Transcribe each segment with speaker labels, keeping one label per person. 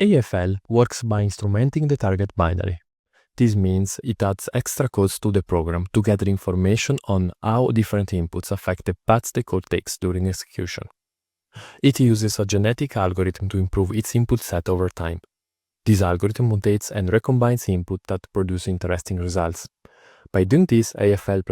Speaker 1: AFL works by instrumenting the target binary. This means it adds extra codes to the program to gather information on how different inputs affect the paths the code takes during execution. It uses a genetic algorithm to improve its input set over time. This algorithm mutates and recombines input that produce interesting results. By doing this, AFL++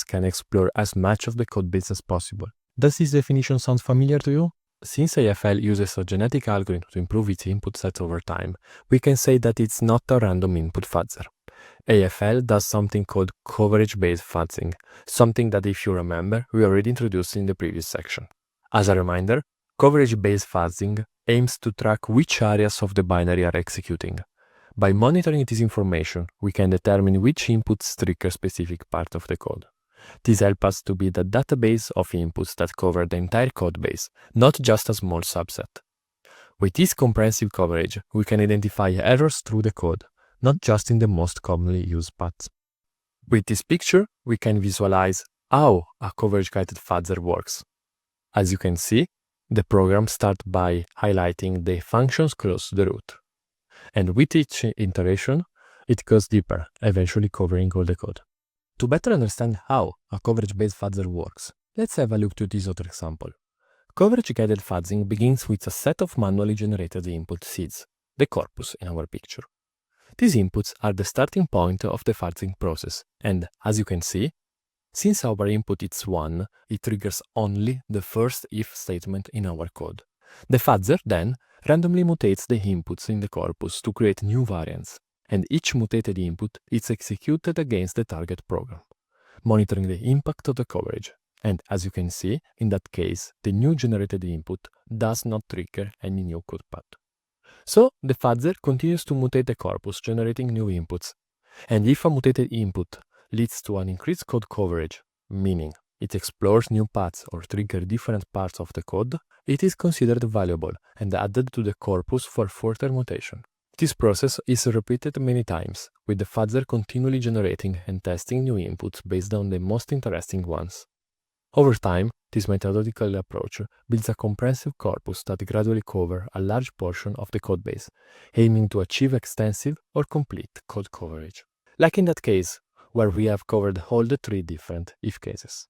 Speaker 1: can explore as much of the codebase as possible. Does this definition sound familiar to you? Since AFL uses a genetic algorithm to improve its input sets over time, we can say that it's not a random input fuzzer. AFL does something called coverage-based fuzzing, something that, if you remember, we already introduced in the previous section. As a reminder, coverage-based fuzzing aims to track which areas of the binary are executing. By monitoring this information, we can determine which inputs trigger a specific part of the code. This helps us to build a database of inputs that cover the entire code base, not just a small subset. With this comprehensive coverage, we can identify errors through the code, not just in the most commonly used paths. With this picture, we can visualize how a coverage-guided fuzzer works. As you can see, the program starts by highlighting the functions close to the root. And with each iteration, it goes deeper, eventually covering all the code. To better understand how a coverage-based fuzzer works, let's have a look to this other example. Coverage-guided fuzzing begins with a set of manually generated input seeds, the corpus in our picture. These inputs are the starting point of the fuzzing process, and as you can see, since our input is 1, it triggers only the first if statement in our code. The fuzzer then randomly mutates the inputs in the corpus to create new variants, and each mutated input is executed against the target program, monitoring the impact of the coverage. And as you can see, in that case, the new generated input does not trigger any new code path. So the fuzzer continues to mutate the corpus, generating new inputs. And if a mutated input leads to an increased code coverage, meaning it explores new paths or triggers different parts of the code, it is considered valuable and added to the corpus for further mutation. This process is repeated many times, with the fuzzer continually generating and testing new inputs based on the most interesting ones. Over time, this methodological approach builds a comprehensive corpus that gradually covers a large portion of the codebase, aiming to achieve extensive or complete code coverage. Like in that case, where we have covered all the 3 different if cases.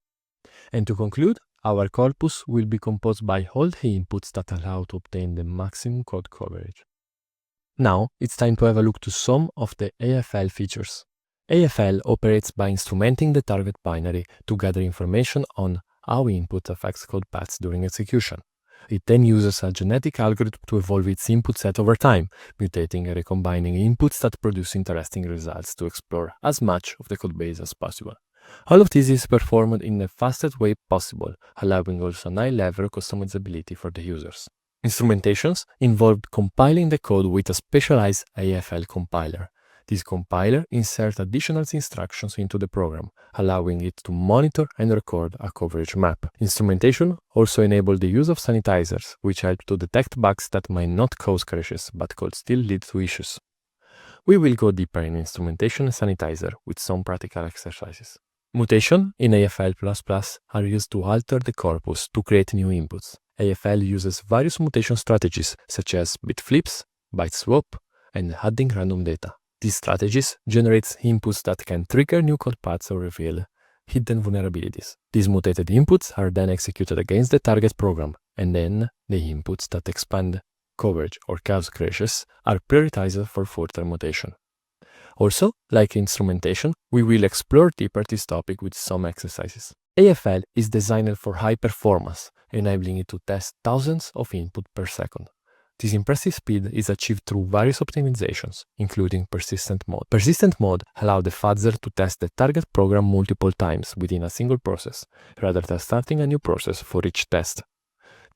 Speaker 1: And to conclude, our corpus will be composed by all the inputs that allow to obtain the maximum code coverage. Now, it's time to have a look to some of the AFL features. AFL operates by instrumenting the target binary to gather information on how input affects code paths during execution. It then uses a genetic algorithm to evolve its input set over time, mutating and recombining inputs that produce interesting results to explore as much of the codebase as possible. All of this is performed in the fastest way possible, allowing also a high-level customizability for the users. Instrumentations involved compiling the code with a specialized AFL compiler. This compiler inserts additional instructions into the program, allowing it to monitor and record a coverage map. Instrumentation also enables the use of sanitizers, which help to detect bugs that might not cause crashes but could still lead to issues. We will go deeper in instrumentation and sanitizer with some practical exercises. Mutation in AFL++ are used to alter the corpus to create new inputs. AFL uses various mutation strategies such as bit flips, byte swap, and adding random data. These strategies generate inputs that can trigger new code paths or reveal hidden vulnerabilities. These mutated inputs are then executed against the target program, and then the inputs that expand coverage or cause crashes are prioritized for further mutation. Also, like instrumentation, we will explore deeper this topic with some exercises. AFL is designed for high performance, enabling it to test thousands of inputs per second. This impressive speed is achieved through various optimizations, including persistent mode. Persistent mode allows the fuzzer to test the target program multiple times within a single process, rather than starting a new process for each test.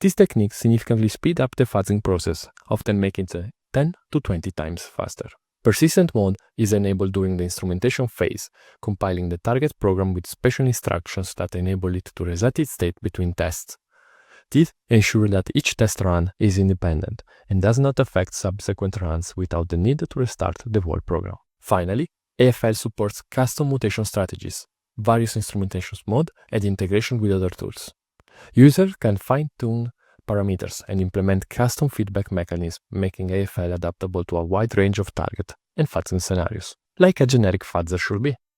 Speaker 1: This technique significantly speeds up the fuzzing process, often making it 10 to 20 times faster. Persistent mode is enabled during the instrumentation phase, compiling the target program with special instructions that enable it to reset its state between tests. This ensures that each test run is independent and does not affect subsequent runs without the need to restart the whole program. Finally, AFL supports custom mutation strategies, various instrumentation modes, and integration with other tools. Users can fine-tune parameters and implement custom feedback mechanisms, making AFL adaptable to a wide range of target and fuzzing scenarios, like a generic fuzzer should be.